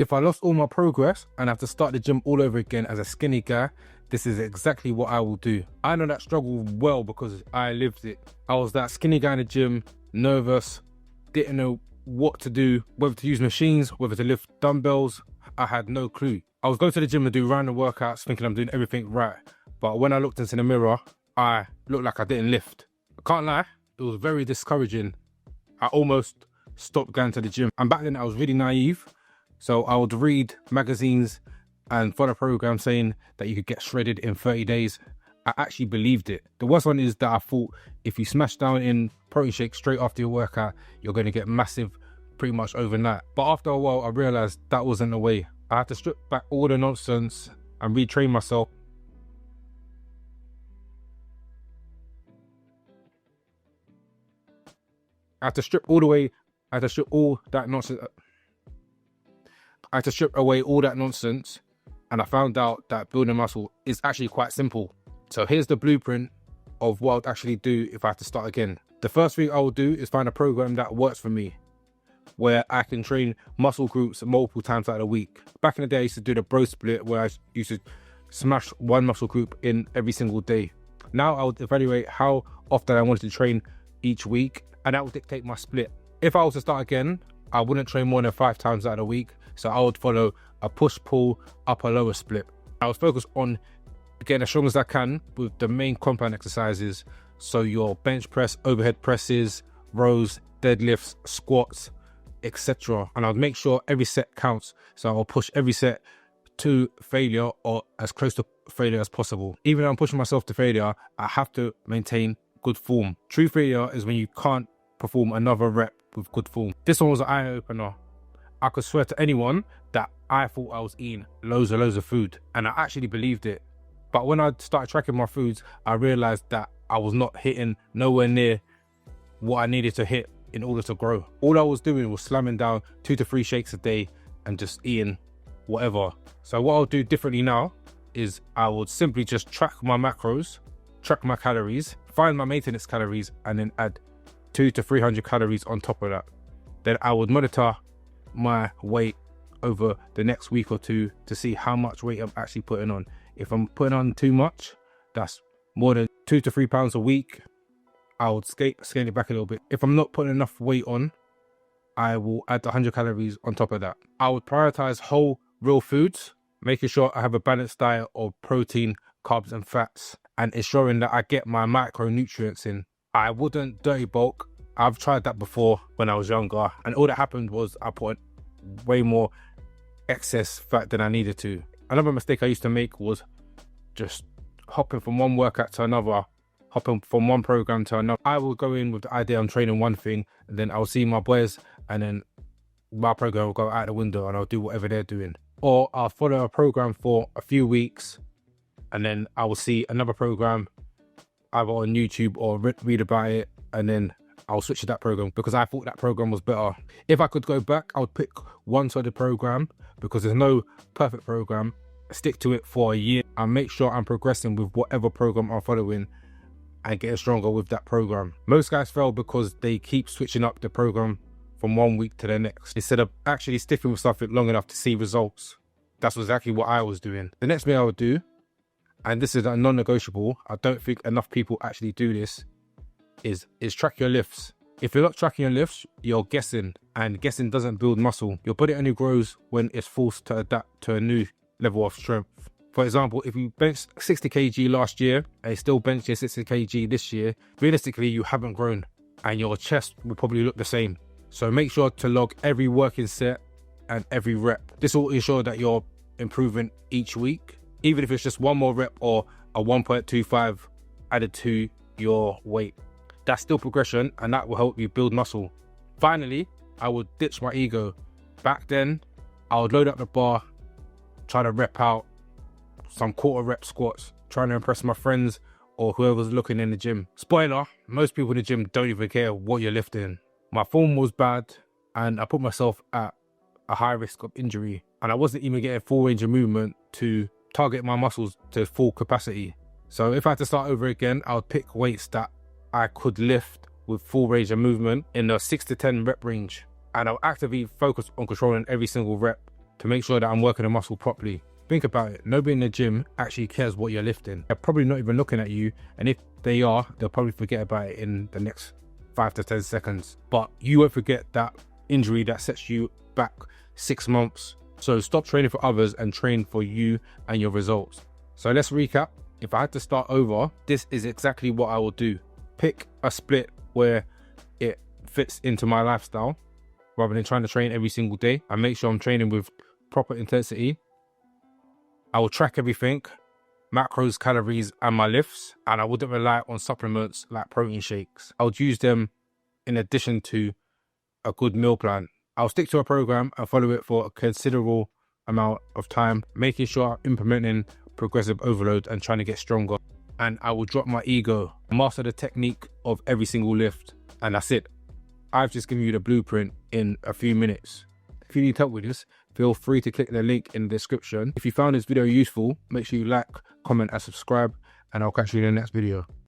If I lost all my progress and have to start the gym all over again as a skinny guy, this is exactly what I will do. I know that struggle well because I lived it. I was that skinny guy in the gym, nervous, didn't know what to do, whether to use machines, whether to lift dumbbells. I had no clue. I was going to the gym to do random workouts thinking I'm doing everything right. But when I looked into the mirror, I looked like I didn't lift. I can't lie, it was very discouraging. I almost stopped going to the gym. And back then I was really naive. So I would read magazines and follow programs saying that you could get shredded in 30 days. I actually believed it. The worst one is that I thought if you smash down in protein shakes straight after your workout, you're going to get massive pretty much overnight. But after a while, I realized that wasn't the way. I had to strip back all the nonsense and retrain myself. I had to strip away all that nonsense, and I found out that building muscle is actually quite simple. So here's the blueprint of what I'd actually do if I had to start again. The first thing I will do is find a program that works for me, where I can train muscle groups multiple times out of the week. Back in the day, I used to do the bro split, where I used to smash one muscle group in every single day. Now I would evaluate how often I wanted to train each week, and that would dictate my split. If I was to start again, I wouldn't train more than 5 times out of the week. So I would follow a push-pull, upper-lower split. I was focused on getting as strong as I can with the main compound exercises. So your bench press, overhead presses, rows, deadlifts, squats, etc. And I'll make sure every set counts. So I'll push every set to failure or as close to failure as possible. Even though I'm pushing myself to failure, I have to maintain good form. True failure is when you can't perform another rep with good form. This one was an eye-opener. I could swear to anyone that I thought I was eating loads of food, and I actually believed it. But when I started tracking my foods, I realized that I was not hitting nowhere near what I needed to hit in order to grow. All I was doing was slamming down 2 to 3 shakes a day and just eating whatever. So what I'll do differently now is I would simply just track my macros, track my calories, find my maintenance calories, and then add 200 to 300 calories on top of that. Then I would monitor my weight over the next week or two to see how much weight I'm actually putting on. If I'm putting on too much, that's more than 2 to 3 pounds a week, I would scale it back a little bit. If I'm not putting enough weight on, I will add 100 calories on top of that. I would prioritize whole, real foods, making sure I have a balanced diet of protein, carbs and fats, and ensuring that I get my micronutrients in. I wouldn't dirty bulk. I've tried that before when I was younger, and all that happened was I put way more excess fat than I needed to. Another mistake I used to make was just hopping from one workout to another, hopping from one program to another. I will go in with the idea I'm training one thing, and then I'll see my boys, and then my program will go out the window and I'll do whatever they're doing. Or I'll follow a program for a few weeks, and then I will see another program either on YouTube or read about it, and then I'll switch to that program because I thought that program was better. If I could go back, I would pick one solid program because there's no perfect program. Stick to it for a year and make sure I'm progressing with whatever program I'm following and getting stronger with that program. Most guys fail because they keep switching up the program from one week to the next instead of actually sticking with something long enough to see results. That's exactly what I was doing. The next thing I would do, and this is a non-negotiable, I don't think enough people actually do this, is track your lifts. If you're not tracking your lifts, you're guessing, and guessing doesn't build muscle. Your body only grows when it's forced to adapt to a new level of strength. For example, if you benched 60 kg last year and you still bench your 60 kg this year, realistically you haven't grown and your chest will probably look the same. So make sure to log every working set and every rep. This will ensure that you're improving each week, even if it's just one more rep or a 1.25 added to your weight. That's still progression, and that will help you build muscle. Finally, I would ditch my ego. Back then, I would load up the bar, try to rep out some quarter rep squats, trying to impress my friends or whoever's looking in the gym. Spoiler, most people in the gym don't even care what you're lifting. My form was bad, and I put myself at a high risk of injury, and I wasn't even getting full range of movement to target my muscles to full capacity. So if I had to start over again, I would pick weights that I could lift with full range of movement in the 6 to 10 rep range, and I'll actively focus on controlling every single rep to make sure that I'm working the muscle properly. Think about it, nobody in the gym actually cares what you're lifting. They're probably not even looking at you, and if they are, they'll probably forget about it in the next 5 to 10 seconds. But you won't forget that injury that sets you back 6 months. So stop training for others and train for you and your results. So let's recap. If I had to start over, this is exactly what I will do. Pick a split where it fits into my lifestyle rather than trying to train every single day, and make sure I'm training with proper intensity. I will track everything, macros, calories, and my lifts, and I wouldn't rely on supplements like protein shakes. I would use them in addition to a good meal plan. I'll stick to a program and follow it for a considerable amount of time, making sure I'm implementing progressive overload and trying to get stronger. And I will drop my ego, master the technique of every single lift, and that's it. I've just given you the blueprint in a few minutes. If you need help with this, feel free to click the link in the description. If you found this video useful, make sure you like, comment, and subscribe, and I'll catch you in the next video.